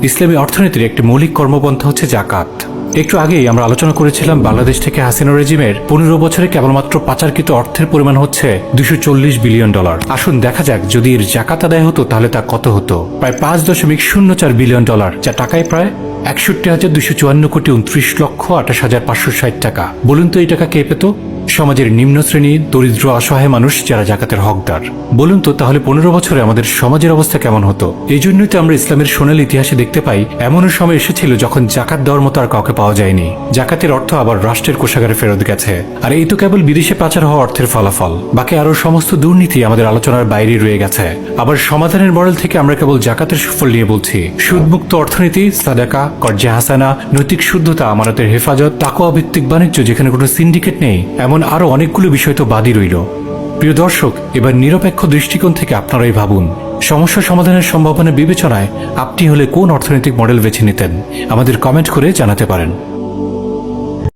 ইসলামী অর্থনীতির একটি মৌলিক কর্মপন্থা হচ্ছে জাকাত। একটু আগেই আমরা আলোচনা করেছিলাম বাংলাদেশ থেকে হাসিনা রেজিমের ১৫ বছরে কেবলমাত্র পাচারকৃত অর্থের পরিমাণ হচ্ছে $240 বিলিয়ন। আসুন দেখা যাক যদি এর জাকাত আদায় হতো তাহলে তা কত হতো। প্রায় $5.04 বিলিয়ন, যা টাকায় প্রায় ৬১,২৫৪,২৯,২৮,৫৬০ টাকা। বলুন তো এই টাকা কে পেত? সমাজের নিম্ন শ্রেণী, দরিদ্র, অসহায় মানুষ যারা জাকাতের হকদার। বলুন তো তাহলে ১৫ বছরে আমাদের সমাজের অবস্থা কেমন হতো? এই জন্যই তো আমরা ইসলামের সোনালী ইতিহাসে দেখতে পাই এমনও সময় এসেছিল যখন জাকাত দেওয়ার মতো আর কাউকে পাওয়া যায়নি। জাকাতের অর্থ আবার রাষ্ট্রের কোষাগারে ফেরত গেছে। আর এই তো কেবল বিদেশে পাচার হওয়া অর্থের ফলাফল। বাকি আরো সমস্ত দুর্নীতি আমাদের আলোচনার বাইরে রয়ে গেছে। আবার সমাধানের মডেল থেকে আমরা কেবল জাকাতের সুফল নিয়ে বলছি। সুদমুক্ত অর্থনীতি, সাদাকা, কর্জে হাসানা, নৈতিক শুদ্ধতা, আমানতের হেফাজত, তাকওয়া ভিত্তিক বাণিজ্য যেখানে কোনো সিন্ডিকেট নেই, এমন আরো অনেকগুলো বিষয় তো বাদই রইল। প্রিয় দর্শক, এবার নিরপেক্ষ দৃষ্টিকোণ থেকে আপনারাই ভাবুন, সমস্যা সমাধানের সম্ভাবনা বিবেচনায় আপনি হলে কোন অর্থনৈতিক মডেল বেছে নিতেন? আমাদের কমেন্ট করে জানাতে পারেন।